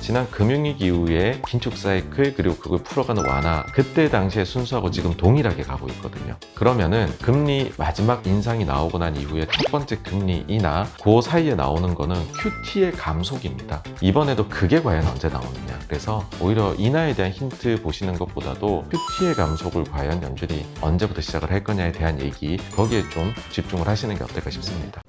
지난 금융위기 이후에 긴축 사이클 그리고 그걸 풀어가는 완화, 그때 당시의 순서하고 지금 동일하게 가고 있거든요. 그러면은 금리 마지막 인상이 나오고 난 이후에 첫 번째 금리 인하, 그 사이에 나오는 거는 QT의 감속입니다. 이번에도 그게 과연 언제 나오느냐. 그래서 오히려 인하에 대한 힌트 보시는 것보다도 QT의 감속을 과연 연준이 언제부터 시작을 할 거냐에 대한 얘기, 거기에 좀 집중을 하시는 게 어떨까 싶습니다.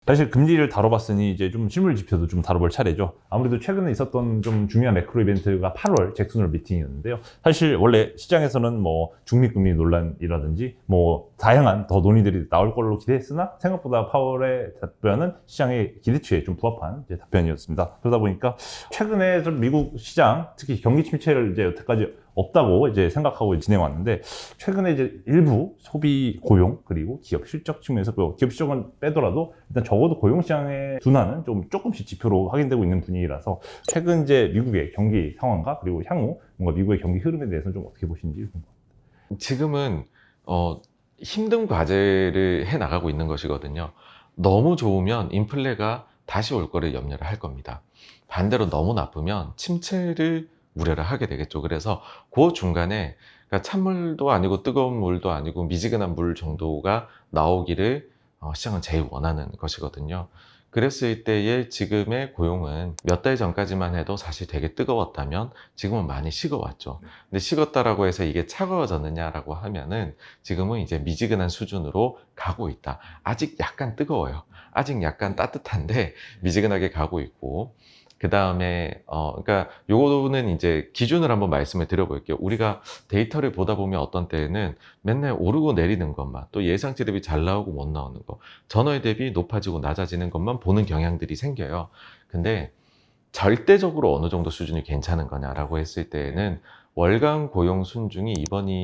사실 금리를 다뤄봤으니 이제 좀 실물 지표도 좀 다뤄볼 차례죠. 아무래도 최근에 있었던 좀 중요한 매크로 이벤트가 8월 잭슨 홀 미팅이었는데요. 사실 원래 시장에서는 뭐 중립금리 논란이라든지 뭐 다양한 더 논의들이 나올 걸로 기대했으나 생각보다 파월의 답변은 시장의 기대치에 좀 부합한 이제 답변이었습니다. 그러다 보니까 최근에 좀 미국 시장, 특히 경기 침체를 이제 여태까지 없다고 이제 생각하고 진행왔는데, 최근에 이제 일부 소비 고용 그리고 기업 실적 측면에서 기업 실적은 빼더라도 일단 적어도 고용 시장의 둔화는 좀 조금씩 지표로 확인되고 있는 분위기라서 최근 이제 미국의 경기 상황과 그리고 향후 뭔가 미국의 경기 흐름에 대해서는 좀 어떻게 보시는지 궁금합니다. 지금은 힘든 과제를 해 나가고 있는 것이거든요. 너무 좋으면 인플레가 다시 올 거를 염려를 할 겁니다. 반대로 너무 나쁘면 침체를 우려를 하게 되겠죠. 그래서 그 중간에, 그러니까 찬물도 아니고 뜨거운 물도 아니고 미지근한 물 정도가 나오기를 시장은 제일 원하는 것이거든요. 그랬을 때의 지금의 고용은 몇 달 전까지만 해도 사실 되게 뜨거웠다면 지금은 많이 식어왔죠. 근데 식었다라고 해서 이게 차가워졌느냐라고 하면은 지금은 이제 미지근한 수준으로 가고 있다. 아직 약간 뜨거워요. 아직 약간 따뜻한데 미지근하게 가고 있고, 그 다음에 그러니까 요거는 이제 기준을 한번 말씀을 드려볼게요. 우리가 데이터를 보다 보면 어떤 때에는 맨날 오르고 내리는 것만, 또 예상치 대비 잘 나오고 못 나오는 거, 전월 대비 높아지고 낮아지는 것만 보는 경향들이 생겨요. 근데 절대적으로 어느 정도 수준이 괜찮은 거냐라고 했을 때에는 월간 고용 순증이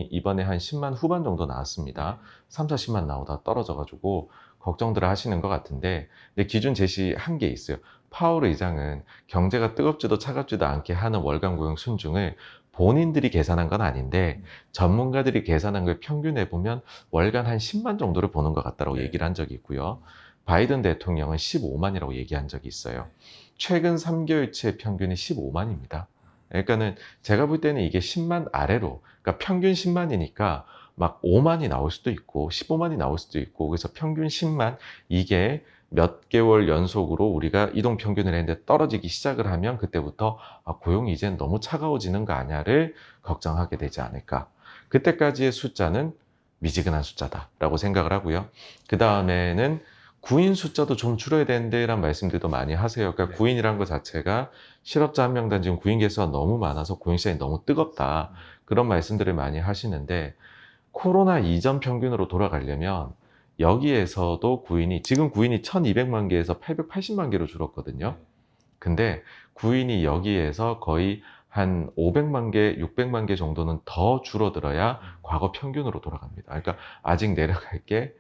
이번에 한 10만 후반 정도 나왔습니다. 3, 40만 나오다 떨어져가지고 걱정들을 하시는 것 같은데, 근데 기준 제시한 게 있어요. 파월 의장은 경제가 뜨겁지도 차갑지도 않게 하는 월간 고용 순증을 본인들이 계산한 건 아닌데 전문가들이 계산한 걸 평균해 보면 월간 한 10만 정도를 보는 것 같다고 얘기를 한 적이 있고요. 바이든 대통령은 15만이라고 얘기한 적이 있어요. 최근 3개월치의 평균이 15만입니다. 그러니까는 제가 볼 때는 이게 10만 아래로, 그러니까 평균 10만이니까 막 5만이 나올 수도 있고 15만이 나올 수도 있고, 그래서 평균 10만, 이게 몇 개월 연속으로 우리가 이동 평균을 했는데 떨어지기 시작을 하면 그때부터 고용이 이젠 너무 차가워지는 거 아냐를 걱정하게 되지 않을까. 그때까지의 숫자는 미지근한 숫자다라고 생각을 하고요. 그 다음에는 구인 숫자도 좀 줄어야 되는데 라는 말씀들도 많이 하세요. 그러니까 구인이라는 것 자체가 실업자 한 명당 지금 구인 개수가 너무 많아서 고용시장이 너무 뜨겁다, 그런 말씀들을 많이 하시는데, 코로나 이전 평균으로 돌아가려면 여기에서도 지금 구인이 1200만 개에서 880만 개로 줄었거든요. 근데 구인이 여기에서 거의 한 500만 개, 600만 개 정도는 더 줄어들어야 과거 평균으로 돌아갑니다. 그러니까 아직 내려갈 게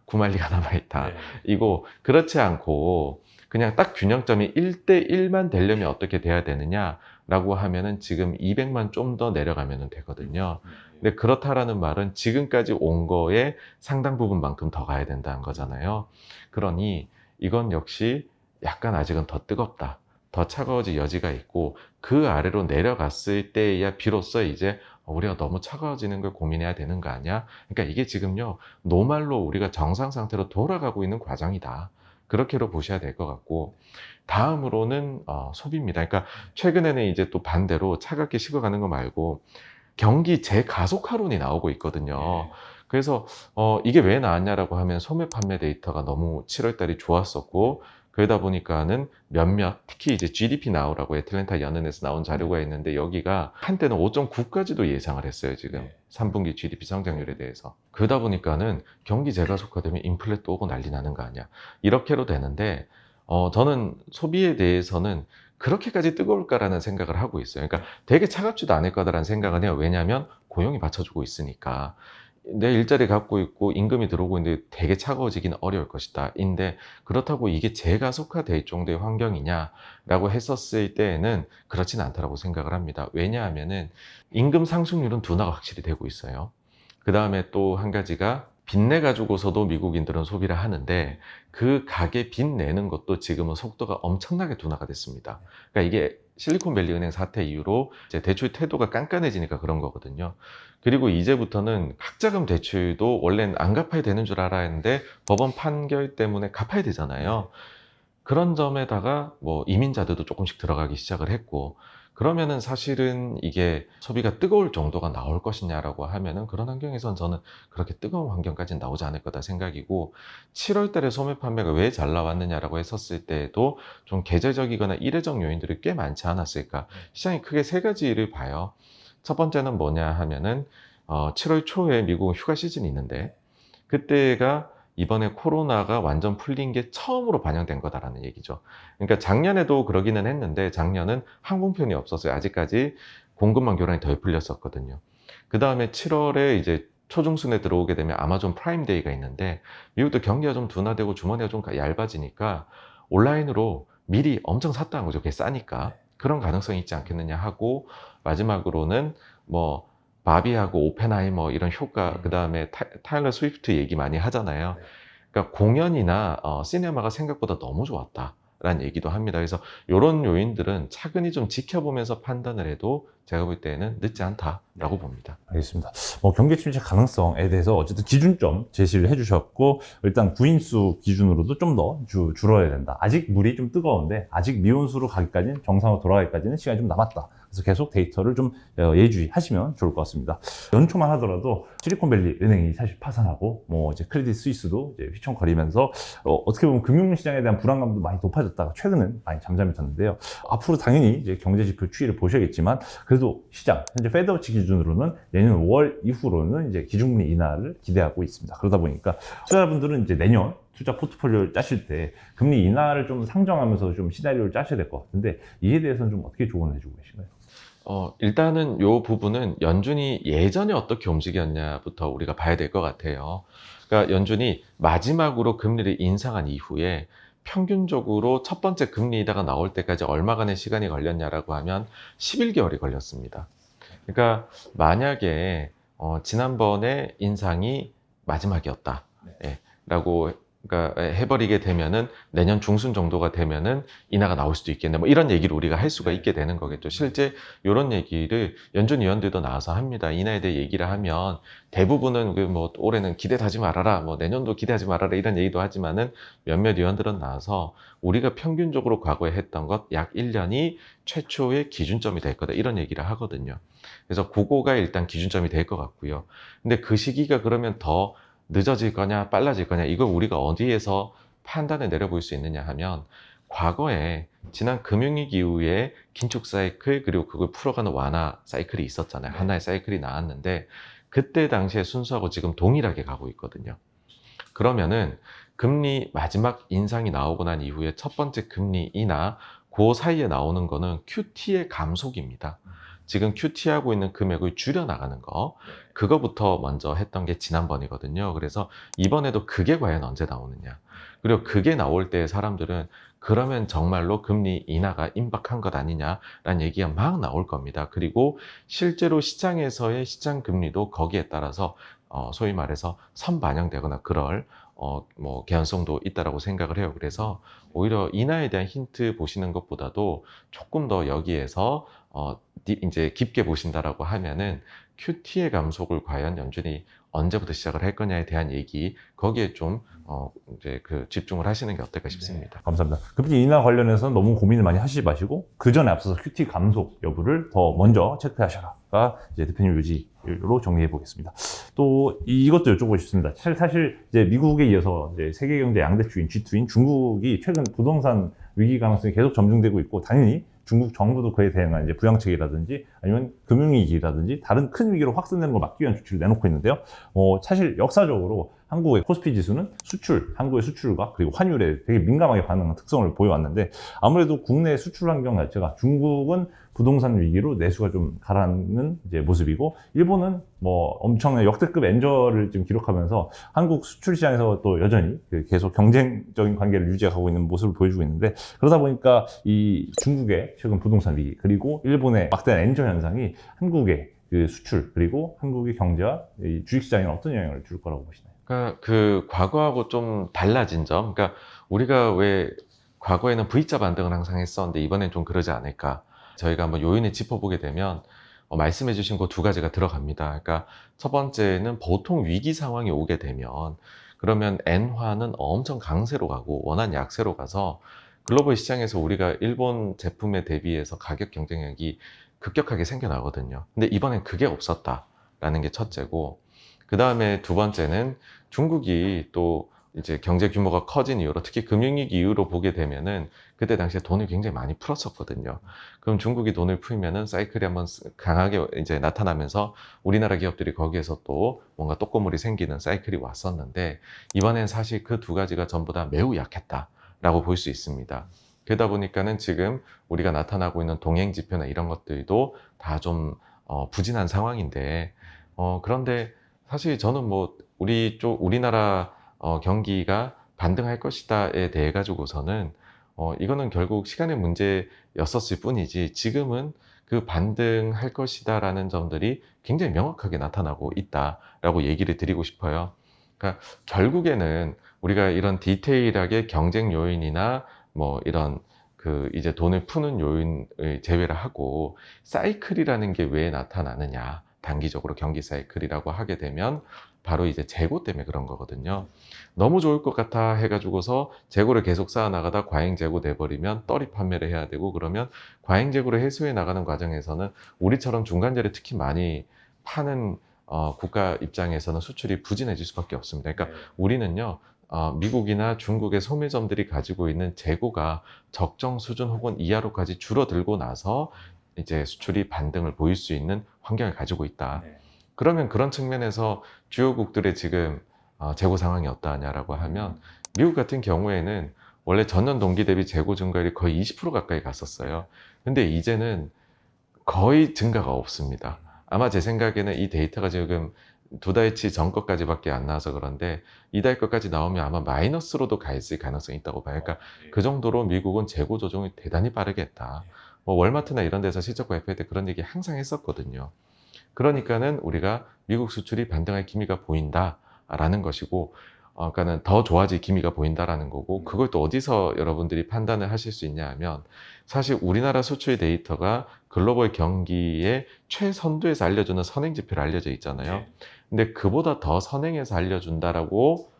9만리가 남아있다. 이거 그렇지 않고 그냥 딱 균형점이 1대1만 되려면 어떻게 돼야 되느냐라고 하면은 지금 200만 좀 더 내려가면 되거든요. 근데 그렇다라는 말은 지금까지 온 거에 상당 부분만큼 더 가야 된다는 거잖아요. 그러니 이건 역시 약간 아직은 더 뜨겁다, 더 차가워질 여지가 있고, 그 아래로 내려갔을 때야 비로소 이제 우리가 너무 차가워지는 걸 고민해야 되는 거 아니야? 그러니까 이게 지금요, 노말로 우리가 정상 상태로 돌아가고 있는 과정이다, 그렇게로 보셔야 될 것 같고, 다음으로는 소비입니다. 그러니까 최근에는 이제 또 반대로 차갑게 식어가는 거 말고 경기 재가속화론이 나오고 있거든요. 그래서 이게 왜 나왔냐라고 하면 소매 판매 데이터가 너무 7월 달이 좋았었고, 그러다 보니까는 몇몇, 특히 이제 GDP 나오라고 애틀랜타 연은에서 나온 자료가 있는데, 여기가 한때는 5.9까지도 예상을 했어요, 지금. 3분기 GDP 성장률에 대해서. 그러다 보니까는 경기 재가속화되면 인플레 또 오고 난리 나는 거 아니야. 이렇게로 되는데, 저는 소비에 대해서는 그렇게까지 뜨거울까라는 생각을 하고 있어요. 그러니까 되게 차갑지도 않을 거다라는 생각은 해요. 왜냐하면 고용이 받쳐주고 있으니까. 내 일자리 갖고 있고 임금이 들어오고 있는데 되게 차가워지기는 어려울 것이다. 인데 그렇다고 이게 재가속화될 정도의 환경이냐라고 했었을 때에는 그렇진 않다라고 생각을 합니다. 왜냐하면은 임금 상승률은 둔화가 확실히 되고 있어요. 그 다음에 또 한 가지가 빚내 가지고서도 미국인들은 소비를 하는데 그 가게 빚 내는 것도 지금은 속도가 엄청나게 둔화가 됐습니다. 그러니까 이게 실리콘밸리 은행 사태 이후로 이제 대출 태도가 깐깐해지니까 그런 거거든요. 그리고 이제부터는 각자금 대출도 원래는 안 갚아야 되는 줄 알았는데 법원 판결 때문에 갚아야 되잖아요. 그런 점에다가 뭐 이민자들도 조금씩 들어가기 시작을 했고, 그러면은 사실은 이게 소비가 뜨거울 정도가 나올 것이냐라고 하면은 그런 환경에선 저는 그렇게 뜨거운 환경까지는 나오지 않을 거다 생각이고, 7월 달에 소매 판매가 왜 잘 나왔느냐라고 했었을 때에도 좀 계절적이거나 일회적 요인들이 꽤 많지 않았을까. 시장이 크게 세 가지를 봐요. 첫 번째는 뭐냐 하면은 7월 초에 미국은 휴가 시즌이 있는데 그때가 이번에 코로나가 완전 풀린 게 처음으로 반영된 거다라는 얘기죠. 그러니까 작년에도 그러기는 했는데 작년은 항공편이 없었어요. 아직까지 공급망 교란이 덜 풀렸었거든요. 그 다음에 7월에 이제 초중순에 들어오게 되면 아마존 프라임데이가 있는데 미국도 경기가 좀 둔화되고 주머니가 좀 얇아지니까 온라인으로 미리 엄청 샀다는 거죠. 그게 싸니까. 그런 가능성이 있지 않겠느냐 하고, 마지막으로는 뭐 바비하고 오펜하이머 이런 효과, 그 다음에 타일러 스위프트 얘기 많이 하잖아요. 그러니까 공연이나 시네마가 생각보다 너무 좋았다라는 얘기도 합니다. 그래서 이런 요인들은 차근히 좀 지켜보면서 판단을 해도 제가 볼 때는 늦지 않다라고 봅니다. 알겠습니다. 경기 침체 가능성에 대해서 어쨌든 기준점 제시를 해주셨고, 일단 구인수 기준으로도 좀 더 줄어야 된다. 아직 물이 좀 뜨거운데 아직 미온수로 가기까지는, 정상으로 돌아가기까지는 시간이 좀 남았다. 그래서 계속 데이터를 좀 예의주의하시면 좋을 것 같습니다. 연초만 하더라도 실리콘밸리 은행이 사실 파산하고 이제 크레딧 스위스도 이제 휘청거리면서 어떻게 보면 금융시장에 대한 불안감도 많이 높아졌다가 최근은 많이 잠잠해졌는데요. 앞으로 당연히 이제 경제지표 추이를 보셔야겠지만, 그래도 시장 현재 페드워치 기준으로는 내년 5월 이후로는 이제 기준금리 인하를 기대하고 있습니다. 그러다 보니까 투자자분들은 이제 내년 투자 포트폴리오를 짜실 때 금리 인하를 좀 상정하면서 좀 시나리오를 짜셔야 될 것 같은데, 이에 대해서는 좀 어떻게 조언을 해주고 계신가요? 일단은 요 부분은 연준이 예전에 어떻게 움직였냐부터 우리가 봐야 될 것 같아요. 그러니까 연준이 마지막으로 금리를 인상한 이후에 평균적으로 첫 번째 금리 인하가 나올 때까지 얼마간의 시간이 걸렸냐라고 하면 11개월이 걸렸습니다. 그러니까 만약에 지난번에 인상이 마지막이었다, 예, 라고 그러니까 해버리게 되면은 내년 중순 정도가 되면은 인하가 나올 수도 있겠네, 뭐 이런 얘기를 우리가 할 수가 있게 되는 거겠죠. 실제 이런 얘기를 연준 위원들도 나와서 합니다. 인하에 대해 얘기를 하면 대부분은 뭐 올해는 기대하지 말아라, 뭐 내년도 기대하지 말아라 이런 얘기도 하지만은 몇몇 위원들은 나와서 우리가 평균적으로 과거에 했던 것 약 1년이 최초의 기준점이 될 거다 이런 얘기를 하거든요. 그래서 그거가 일단 기준점이 될 것 같고요. 근데 그 시기가 그러면 더 늦어질 거냐 빨라질 거냐, 이걸 우리가 어디에서 판단을 내려볼 수 있느냐 하면, 과거에 지난 금융위기 이후에 긴축 사이클 그리고 그걸 풀어가는 완화 사이클이 있었잖아요. 하나의 사이클이 나왔는데 그때 당시의 순서하고 지금 동일하게 가고 있거든요. 그러면은 금리 마지막 인상이 나오고 난 이후에 첫 번째 금리 인하, 그 사이에 나오는 거는 QT의 감속입니다. 지금 QT하고 있는 금액을 줄여나가는 거, 그거부터 먼저 했던 게 지난번이거든요. 그래서 이번에도 그게 과연 언제 나오느냐, 그리고 그게 나올 때 사람들은 그러면 정말로 금리 인하가 임박한 것 아니냐라는 얘기가 막 나올 겁니다. 그리고 실제로 시장에서의 시장 금리도 거기에 따라서 소위 말해서 선반영되거나 그럴 뭐 개연성도 있다라고 생각을 해요. 그래서 오히려 인하에 대한 힌트 보시는 것보다도 조금 더 여기에서 이제 깊게 보신다라고 하면은 QT의 감속을 과연 연준이 언제부터 시작을 할 거냐에 대한 얘기, 거기에 좀 이제 집중을 하시는 게 어떨까 싶습니다. 감사합니다. 금리 인하 관련해서 너무 고민을 많이 하시지 마시고, 그 전에 앞서서 QT 감속 여부를 더 먼저 체크하셔라가 이제 대표님 요지로 정리해 보겠습니다. 또 이것도 여쭤보고 싶습니다. 사실 이제 미국에 이어서 이제 세계 경제 양대주인 G2인 중국이 최근 부동산 위기 가능성이 계속 점증되고 있고, 당연히 중국 정부도 그에 대응한 이제 부양책이라든지 아니면 금융위기라든지 다른 큰 위기로 확산되는 걸 막기 위한 조치를 내놓고 있는데요. 사실 역사적으로 한국의 코스피 지수는 한국의 수출과 그리고 환율에 되게 민감하게 반응하는 특성을 보여왔는데, 아무래도 국내 수출 환경 자체가 중국은 부동산 위기로 내수가 좀 가라앉는 이제 모습이고, 일본은 뭐 엄청난 역대급 엔저를 지금 기록하면서 한국 수출 시장에서 또 여전히 계속 경쟁적인 관계를 유지하고 있는 모습을 보여주고 있는데, 그러다 보니까 이 중국의 최근 부동산 위기 그리고 일본의 막대한 엔저 현상이 한국의 그 수출 그리고 한국의 경제와 이 주식시장에 어떤 영향을 줄 거라고 보시나요? 그러니까 그 과거하고 좀 달라진 점, 그러니까 우리가 왜 과거에는 V자 반등을 항상 했었는데 이번엔 좀 그러지 않을까. 저희가 한번 요인을 짚어보게 되면 말씀해 주신 그 두 가지가 들어갑니다. 그러니까 첫 번째는 보통 위기 상황이 오게 되면 그러면 엔화는 엄청 강세로 가고 원화는 약세로 가서 글로벌 시장에서 우리가 일본 제품에 대비해서 가격 경쟁력이 급격하게 생겨나거든요. 근데 이번엔 그게 없었다라는 게 첫째고, 그 다음에 두 번째는 중국이 또 이제 경제 규모가 커진 이후로 특히 금융위기 이후로 보게 되면은 그때 당시에 돈을 굉장히 많이 풀었었거든요. 그럼 중국이 돈을 풀면은 사이클이 한번 강하게 이제 나타나면서 우리나라 기업들이 거기에서 또 뭔가 또꼬물이 생기는 사이클이 왔었는데, 이번엔 사실 그 두 가지가 전부 다 매우 약했다라고 볼 수 있습니다. 그러다 보니까는 지금 우리가 나타나고 있는 동행 지표나 이런 것들도 다 좀 부진한 상황인데, 그런데 사실 저는 뭐 우리나라 경기가 반등할 것이다에 대해 가지고서는 이거는 결국 시간의 문제였었을 뿐이지 지금은 그 반등할 것이다라는 점들이 굉장히 명확하게 나타나고 있다라고 얘기를 드리고 싶어요. 그러니까 결국에는 우리가 이런 디테일하게 경쟁 요인이나 뭐 이런 그 이제 돈을 푸는 요인을 제외를 하고 사이클이라는 게 왜 나타나느냐, 단기적으로 경기 사이클이라고 하게 되면 바로 이제 재고 때문에 그런 거거든요. 너무 좋을 것 같아 해가지고서 재고를 계속 쌓아나가다 과잉 재고 돼버리면 떨이 판매를 해야 되고, 그러면 과잉 재고를 해소해 나가는 과정에서는 우리처럼 중간재를 특히 많이 파는 국가 입장에서는 수출이 부진해질 수밖에 없습니다. 그러니까 우리는요, 미국이나 중국의 소매점들이 가지고 있는 재고가 적정 수준 혹은 이하로까지 줄어들고 나서 이제 수출이 반등을 보일 수 있는 환경을 가지고 있다. 그러면 그런 측면에서 주요국들의 지금 재고 상황이 어떠하냐라고 하면, 미국 같은 경우에는 원래 전년 동기 대비 재고 증가율이 거의 20% 가까이 갔었어요. 근데 이제는 거의 증가가 없습니다. 아마 제 생각에는 이 데이터가 지금 두 달치 전 것까지밖에 안 나와서 그런데 이달 것까지 나오면 아마 마이너스로도 가 있을 가능성이 있다고 봐요. 그러니까 그 정도로 미국은 재고 조정이 대단히 빠르게 했다. 뭐 월마트나 이런 데서 실적 발표할 때 그런 얘기 항상 했었거든요. 그러니까는 우리가 미국 수출이 반등할 기미가 보인다라는 것이고, 그러니까는 더 좋아질 기미가 보인다라는 거고, 그걸 또 어디서 여러분들이 판단을 하실 수 있냐 하면, 사실 우리나라 수출 데이터가 글로벌 경기의 최선두에서 알려주는 선행 지표로 알려져 있잖아요. 근데 그보다 더 선행해서 알려준다라고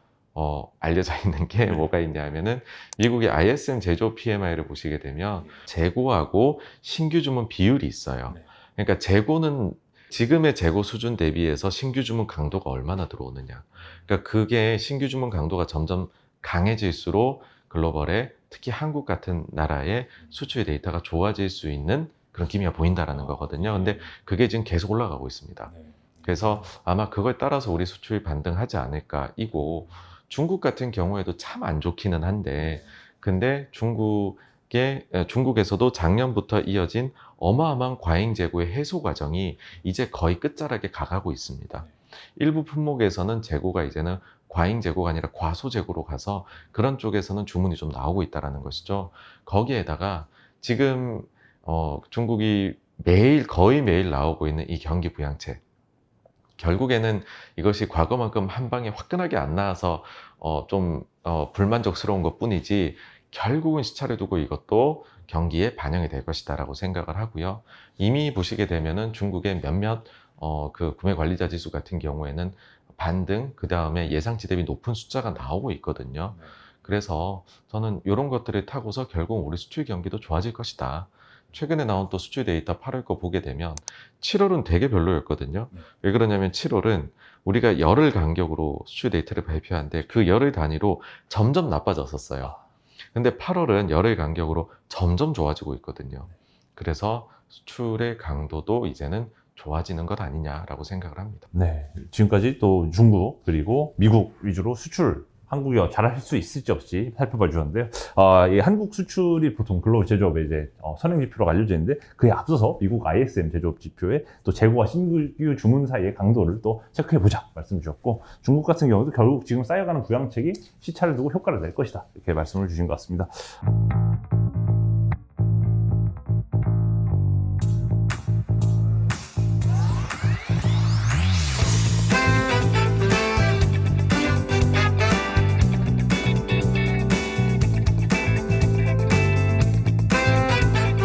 알려져 있는 게 뭐가 있냐 하면은, 미국의 ISM 제조 PMI를 보시게 되면 재고하고 신규 주문 비율이 있어요. 그러니까 재고는 지금의 재고 수준 대비해서 신규 주문 강도가 얼마나 들어오느냐. 그러니까 그게 신규 주문 강도가 점점 강해질수록 글로벌에 특히 한국 같은 나라의 수출 데이터가 좋아질 수 있는 그런 기미가 보인다라는 거거든요. 근데 그게 지금 계속 올라가고 있습니다. 그래서 아마 그걸 따라서 우리 수출이 반등하지 않을까 이고, 중국 같은 경우에도 참 안 좋기는 한데, 근데 중국에서도 작년부터 이어진 어마어마한 과잉 재고의 해소 과정이 이제 거의 끝자락에 가고 있습니다. 일부 품목에서는 재고가 이제는 과잉 재고가 아니라 과소 재고로 가서 그런 쪽에서는 주문이 좀 나오고 있다는 것이죠. 거기에다가 지금 중국이 거의 매일 나오고 있는 이 경기 부양책, 결국에는 이것이 과거만큼 한 방에 화끈하게 안 나와서 좀 불만족스러운 것 뿐이지, 결국은 시차를 두고 이것도 경기에 반영이 될 것이다라고 생각을 하고요. 이미 보시게 되면은 중국의 몇몇 그 구매 관리자 지수 같은 경우에는 반등, 그 다음에 예상치 대비 높은 숫자가 나오고 있거든요. 그래서 저는 이런 것들을 타고서 결국 우리 수출 경기도 좋아질 것이다. 최근에 나온 또 수출 데이터 8월 거 보게 되면 7월은 되게 별로였거든요. 왜 그러냐면 7월은 우리가 열흘 간격으로 수출 데이터를 발표하는데 그 열흘 단위로 점점 나빠졌었어요. 근데 8월은 열흘 간격으로 점점 좋아지고 있거든요. 그래서 수출의 강도도 이제는 좋아지는 것 아니냐라고 생각을 합니다. 네, 지금까지 또 중국 그리고 미국 위주로 수출 한국이 잘할 수 있을지 없을지 살펴봐 주셨는데요. 이 한국 수출이 보통 글로벌 제조업의 이제 선행 지표로 알려져 있는데, 그에 앞서서 미국 ISM 제조업 지표의 또 재고와 신규 주문 사이의 강도를 또 체크해 보자 말씀 주셨고, 중국 같은 경우도 결국 지금 쌓여가는 부양책이 시차를 두고 효과를 낼 것이다 이렇게 말씀을 주신 것 같습니다.